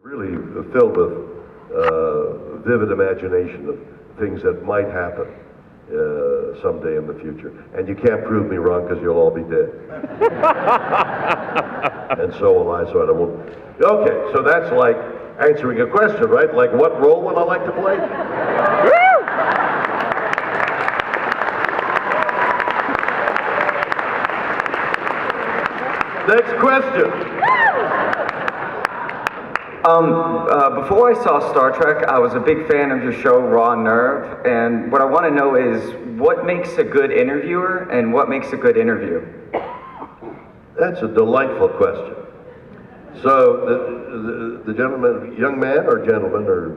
really filled with vivid imagination of things that might happen someday in the future. And you can't prove me wrong because you'll all be dead. And so will I, so I won't. Okay, so that's like answering a question, right? Like, what role would I like to play? Next question. Before I saw Star Trek, I was a big fan of your show, Raw Nerve, and what I want to know is what makes a good interviewer and what makes a good interview? That's a delightful question. So, the gentleman, young man or gentleman, or,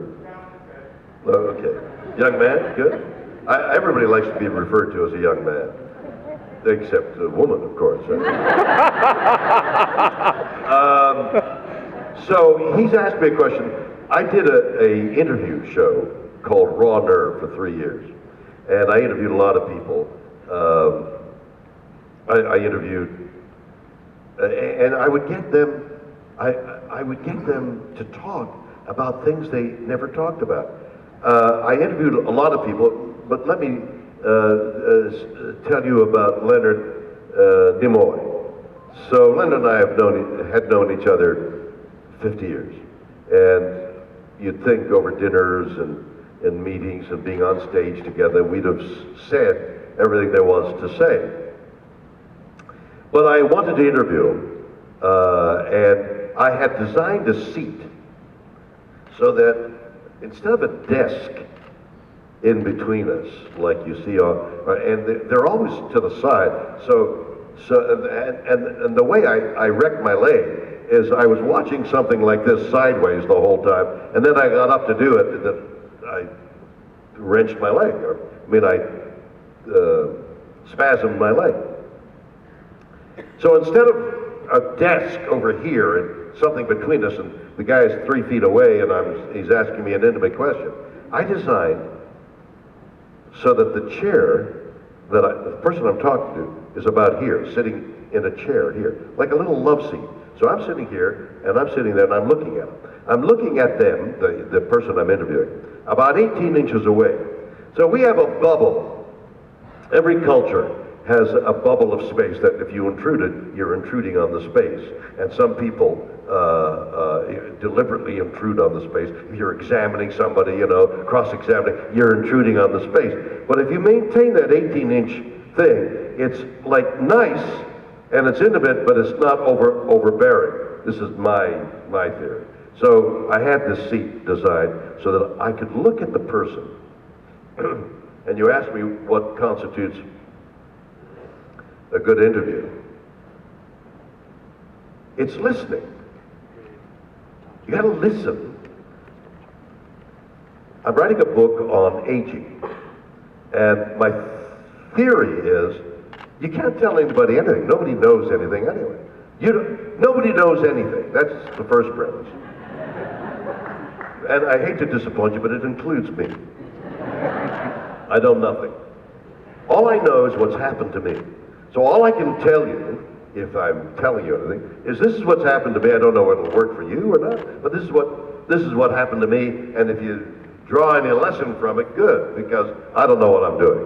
okay, young man, good. Everybody likes to be referred to as a young man, except a woman, of course. So he's asked me a question. I did a interview show called Raw Nerve for 3 years, and I interviewed a lot of people. I interviewed, and I would get them. I would get them to talk about things they never talked about. I interviewed a lot of people, but let me tell you about Leonard Nimoy. So Leonard and I had known each other 50 years, and you'd think over dinners and meetings and being on stage together, we'd have said everything there was to say. But I wanted to interview him, and I had designed a seat so that instead of a desk in between us, like you see and they're always to the side, and the way I wrecked my leg is I was watching something like this sideways the whole time, and then I got up to do it, and then I wrenched my leg. I spasmed my leg. So instead of a desk over here and something between us, and the guy's 3 feet away, and he's asking me an intimate question, I designed so that the chair the person I'm talking to is about here, sitting in a chair here, like a little love seat. So I'm sitting here, and I'm sitting there, and I'm looking at them. I'm looking at them, the person I'm interviewing, about 18 inches away. So we have a bubble. Every culture has a bubble of space that if you intrude it, you're intruding on the space. And some people deliberately intrude on the space. If you're examining somebody, cross-examining, you're intruding on the space. But if you maintain that 18-inch thing, it's like nice, and it's intimate, but it's not overbearing. This is my theory. So I had this seat designed so that I could look at the person. And you asked me what constitutes a good interview. It's listening. You gotta listen. I'm writing a book on aging, and my theory is you can't tell anybody anything. Nobody knows anything anyway. Nobody knows anything. That's the first premise. And I hate to disappoint you, but it includes me. I know nothing. All I know is what's happened to me. So all I can tell you, if I'm telling you anything, is this is what's happened to me. I don't know whether it'll work for you or not, but this is what happened to me, and if you draw any lesson from it, good, because I don't know what I'm doing.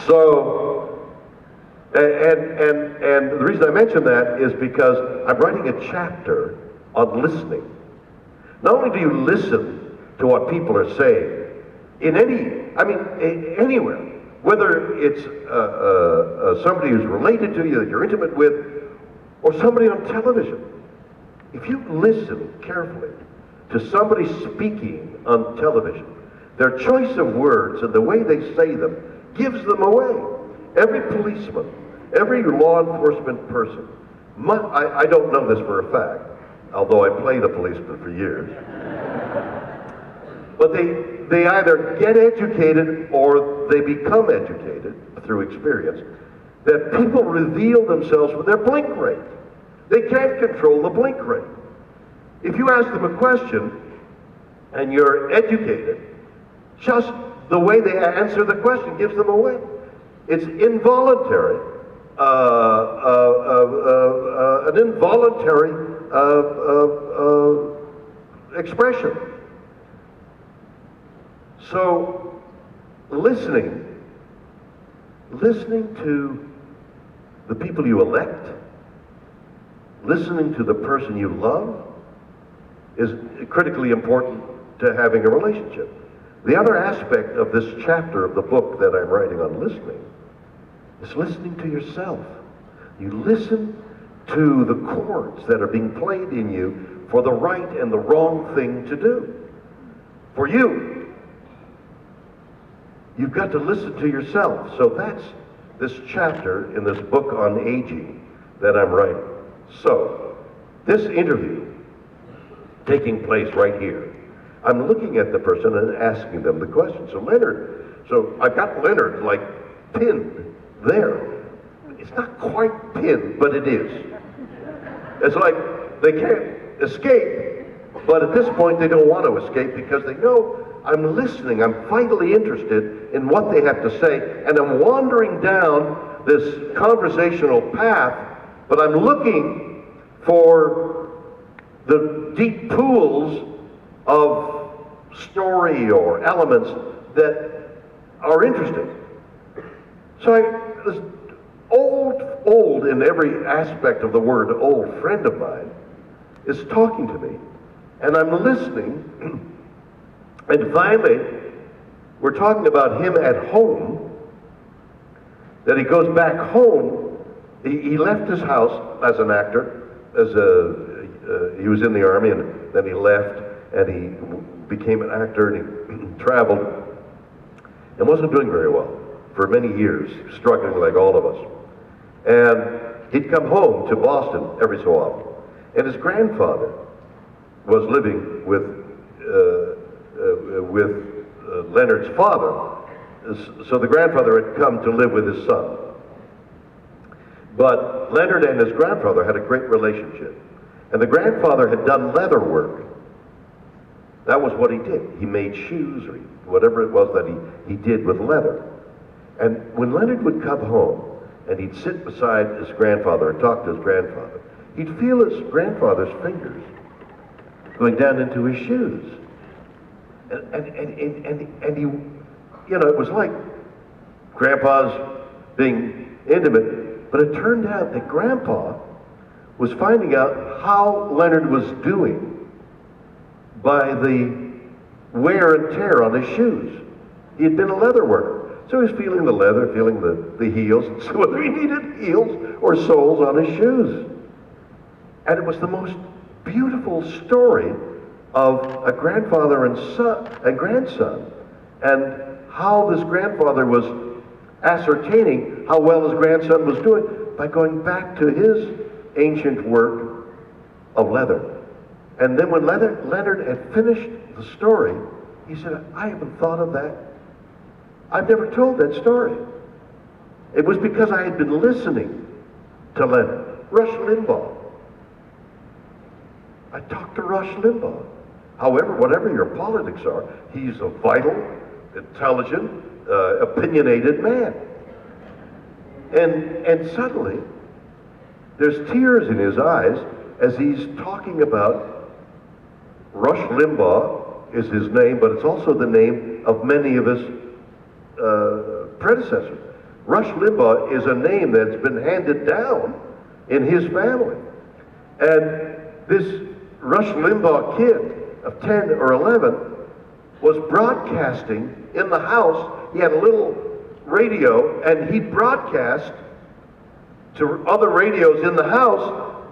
So, and the reason I mention that is because I'm writing a chapter on listening. Not only do you listen to what people are saying, anywhere, whether it's somebody who's related to you, that you're intimate with, or somebody on television. If you listen carefully to somebody speaking on television, their choice of words and the way they say them gives them away. Every policeman, every law enforcement person, I don't know this for a fact, although I played a policeman for years, but they either get educated or they become educated through experience, that people reveal themselves with their blink rate. They can't control the blink rate. If you ask them a question and you're educated, just the way they answer the question gives them away. It's involuntary, an involuntary expression. So, listening to the people you elect, listening to the person you love, is critically important to having a relationship. The other aspect of this chapter of the book that I'm writing on listening is listening to yourself. You listen to the chords that are being played in you for the right and the wrong thing to do. For you, you've got to listen to yourself. So that's this chapter in this book on aging that I'm writing. So, this interview taking place right here, I'm looking at the person and asking them the question. So I've got Leonard like pinned there. It's not quite pinned, but it is. It's like they can't escape, but at this point they don't want to escape because they know I'm listening. I'm vitally interested in what they have to say, and I'm wandering down this conversational path, but I'm looking for the deep pools of story or elements that are interesting. So this old in every aspect of the word old friend of mine is talking to me, and I'm listening, and finally we're talking about him at home, that he goes back home. He left his house as an actor, he was in the army, and then he left, and he became an actor, and he traveled, and wasn't doing very well for many years, struggling like all of us. And he'd come home to Boston every so often, and his grandfather was living with Leonard's father, so the grandfather had come to live with his son. But Leonard and his grandfather had a great relationship, and the grandfather had done leather work. That was what he did. He made shoes or whatever it was that he did with leather. And when Leonard would come home and he'd sit beside his grandfather and talk to his grandfather, he'd feel his grandfather's fingers going down into his shoes. And he, you know, it was like Grandpa's being intimate, but it turned out that Grandpa was finding out how Leonard was doing by the wear and tear on his shoes. He had been a leather worker. So he was feeling the leather, feeling the heels, and so whether he needed heels or soles on his shoes. And it was the most beautiful story of a grandfather and son and grandson, and how this grandfather was ascertaining how well his grandson was doing by going back to his ancient work of leather. And then when Leonard had finished the story, he said, I haven't thought of that. I've never told that story. It was because I had been listening to Leonard. Rush Limbaugh. I talked to Rush Limbaugh. However, whatever your politics are, he's a vital, intelligent, opinionated man. And suddenly, there's tears in his eyes as he's talking about Rush Limbaugh is his name, but it's also the name of many of his predecessors. Rush Limbaugh is a name that's been handed down in his family. And this Rush Limbaugh kid of 10 or 11 was broadcasting in the house. He had a little radio, and he broadcast to other radios in the house.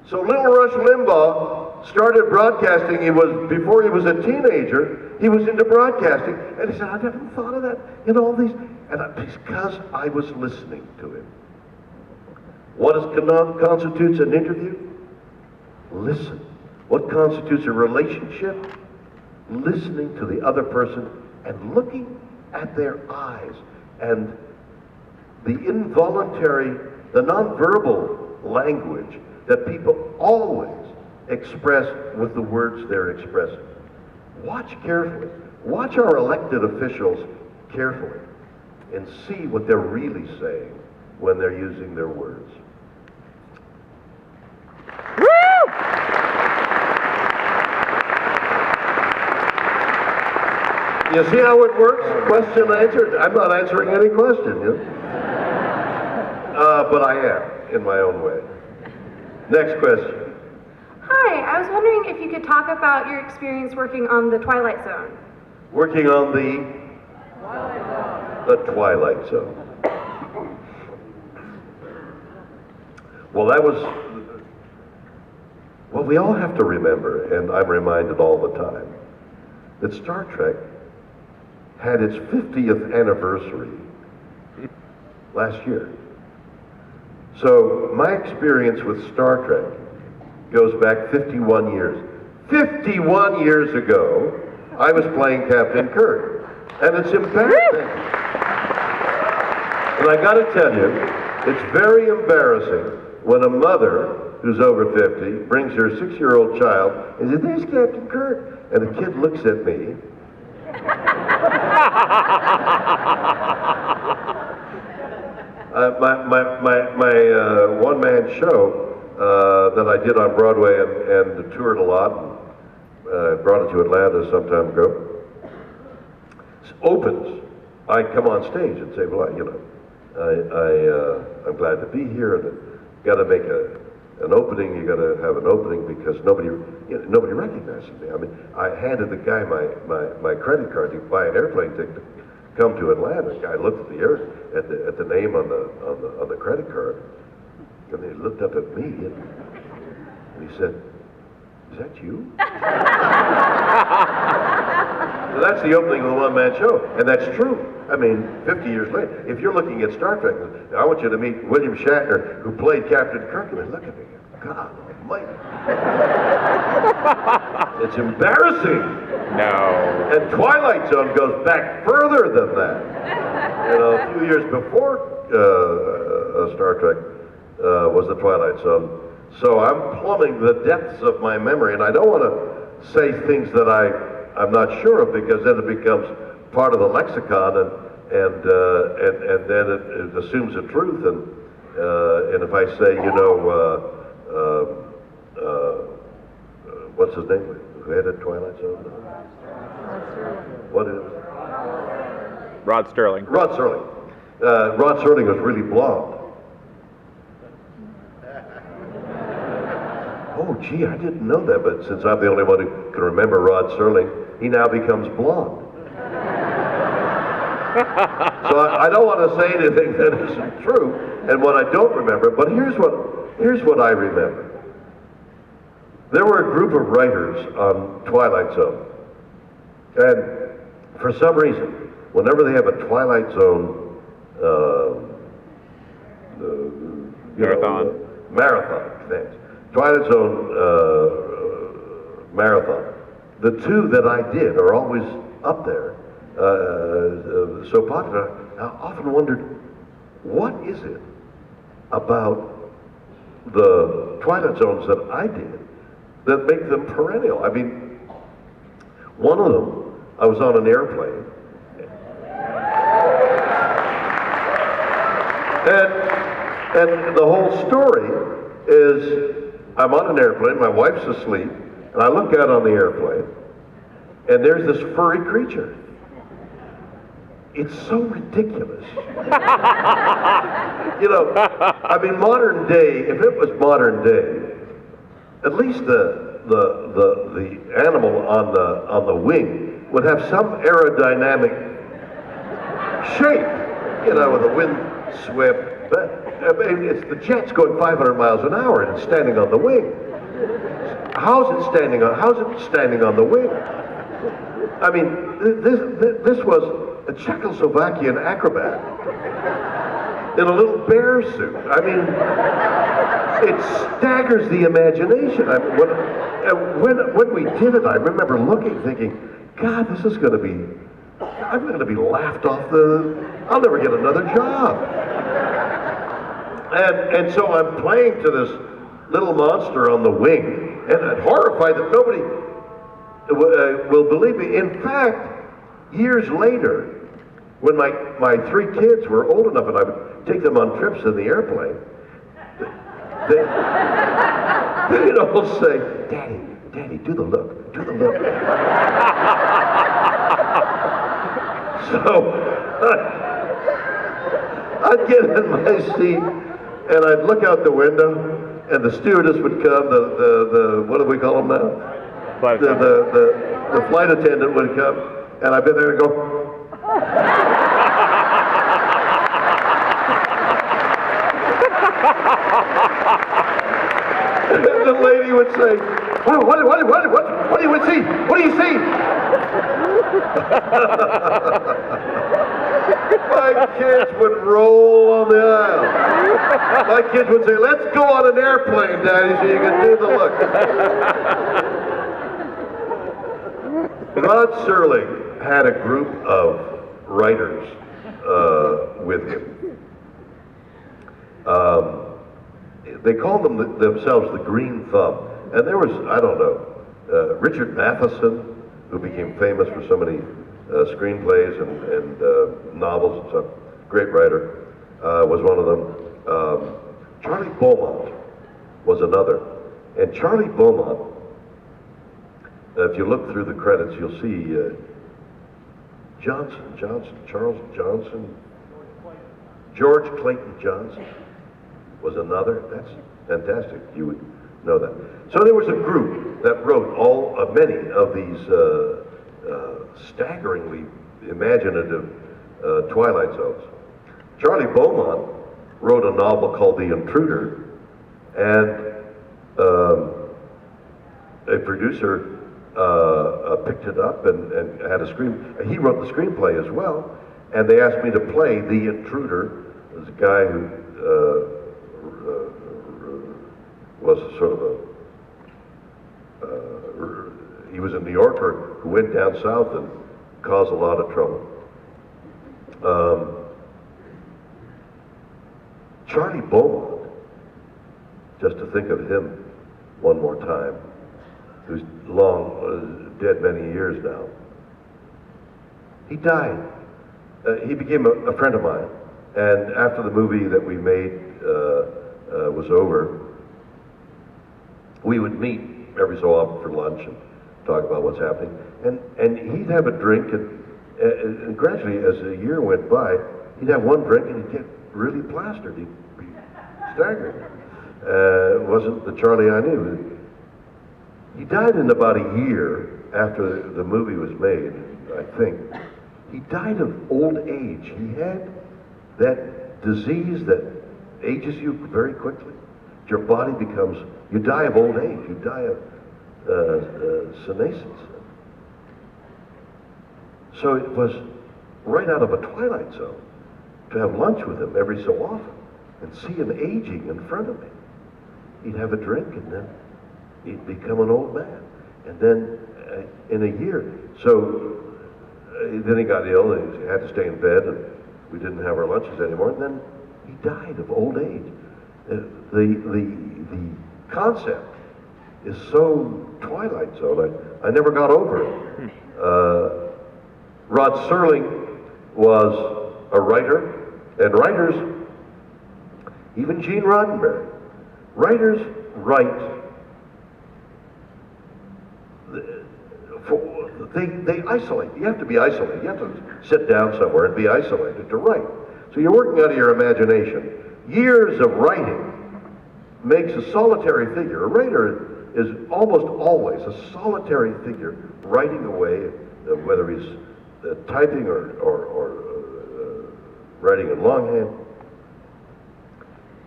So little Rush Limbaugh started broadcasting. Before he was a teenager, he was into broadcasting, and he said, I never thought of that in all these, because I was listening to him. What constitutes an interview? Listen. What constitutes a relationship? Listening to the other person and looking at their eyes, and the involuntary, the nonverbal language that people always express with the words they're expressing. Watch carefully. Watch our elected officials carefully and see what they're really saying when they're using their words. You see how it works? Question answered. I'm not answering any question. But I am, in my own way. Next question. Hi, I was wondering if you could talk about your experience working on The Twilight Zone. Working on the Twilight Zone. Well, we all have to remember, and I'm reminded all the time, that Star Trek had its 50th anniversary last year. So my experience with Star Trek goes back 51 years. 51 years ago, I was playing Captain Kirk, and it's embarrassing. And I got to tell you, it's very embarrassing when a mother who's over 50 brings her 6-year-old child and says, "There's Captain Kirk," and the kid looks at me. My one-man show that I did on Broadway and toured a lot, and brought it to Atlanta some time ago, opens. I come on stage and say, "Well, I'm glad to be here, and got to make an opening. You got to have an opening because nobody recognizes me. I mean, I handed the guy my credit card to buy an airplane ticket to come to Atlanta. The guy looked at the name on the credit card, and he looked up at me and he said, "Is that you?" So that's the opening of the one-man show, and that's true. I mean, 50 years later, if you're looking at Star Trek, I want you to meet William Shatner, who played Captain Kirk, and look at me. God almighty. It's embarrassing. No. And Twilight Zone goes back further than that. A few years before Star Trek was the Twilight Zone. So I'm plumbing the depths of my memory, and I don't want to say things that I'm not sure of, because then it becomes part of the lexicon, and then it assumes a truth. And if I say, what's his name? Who headed Twilight Zone? What is it? Rod Sterling. Rod Sterling. Rod Sterling was really blonde. Oh, gee, I didn't know that, but since I'm the only one who can remember Rod Sterling, he now becomes blonde. So I don't want to say anything that isn't true, and what I don't remember, but here's what I remember. There were a group of writers on Twilight Zone, and for some reason, whenever they have a Twilight Zone marathon, thanks. Twilight Zone marathon. The two that I did are always up there, so popular. I often wondered, what is it about the Twilight Zones that I did that make them perennial? I mean, one of them, I was on an airplane, and the whole story is, I'm on an airplane, my wife's asleep, and I look out on the airplane, and there's this furry creature. It's so ridiculous. I mean, modern day, if it was modern day, at least the animal on the wing would have some aerodynamic shape, with a wind swept. But I mean, it's the jet's going 500 miles an hour and it's standing on the wing. How's it standing on the wing? I mean, this was a Czechoslovakian acrobat in a little bear suit. I mean, it staggers the imagination. When we did it, I remember looking, thinking, God, I'm going to be laughed off I'll never get another job. And so I'm playing to this little monster on the wing, and I'm horrified that nobody will believe me. In fact, years later, when my 3 kids were old enough and I would take them on trips in the airplane, they'd all say, Daddy, do the look. So I'd get in my seat and I'd look out the window, and the stewardess would come. The what do we call them now? Flight The attendant. flight attendant would come, and I'd be there and go. And then the lady would say, what do you see? What do you see? My kids would roll on the aisle. My kids would say, let's go on an airplane, Daddy, so you can do the look. Rod Serling had a group of writers with him. They called themselves the Green Thumb. And there was, I don't know, Richard Matheson, who became famous for so many screenplays and novels and stuff. Great writer, was one of them. Charlie Beaumont was another. And Charlie Beaumont, if you look through the credits, you'll see Charles Johnson, George Clayton Johnson was another. That's fantastic. You would know that. So there was a group that wrote many of these staggeringly imaginative Twilight Zones. Charlie Beaumont wrote a novel called The Intruder, and a producer picked it up and had a he wrote the screenplay as well, and they asked me to play The Intruder. There's a guy who was sort of he was a New Yorker who went down south and caused a lot of trouble. Charlie Beaumont, just to think of him one more time, who's dead many years now. He died. He became a friend of mine, and after the movie that we made was over, we would meet every so often for lunch and talk about what's happening. And he'd have a drink, and gradually, as a year went by, he'd have one drink and he'd get really plastered. He'd be staggering. It wasn't the Charlie I knew. He died in about a year after the movie was made, I think. He died of old age. He had that disease that ages you very quickly. Your body becomes, you die of old age. You die of senescence. So it was right out of a Twilight Zone to have lunch with him every so often and see him aging in front of me. He'd have a drink and then he'd become an old man. And then in a year, then he got ill and he had to stay in bed and we didn't have our lunches anymore. And then he died of old age. The concept is so Twilight Zone. I never got over it. Rod Serling was a writer, and writers, even Gene Roddenberry, writers write. They isolate. You have to be isolated. You have to sit down somewhere and be isolated to write. So you're working out of your imagination. Years of writing makes a solitary figure. A writer is almost always a solitary figure writing away, whether he's typing or writing in longhand.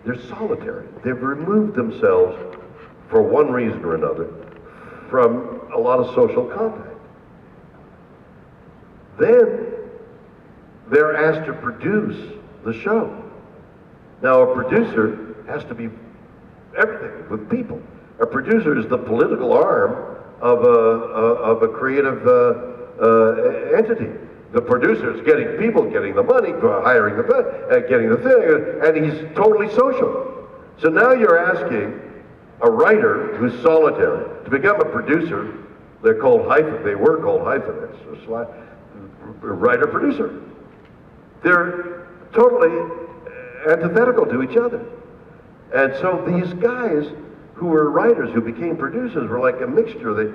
They're solitary. They've removed themselves, for one reason or another, from a lot of social contact. Then they're asked to produce the show. Now, a producer has to be everything with people. A producer is the political arm of a creative entity. The producer is getting people, getting the money, hiring getting the thing, and he's totally social. So now you're asking a writer who's solitary to become a producer. They were called hyphenates, writer-producer. They're totally antithetical to each other. And so these guys who were writers who became producers were like a mixture. They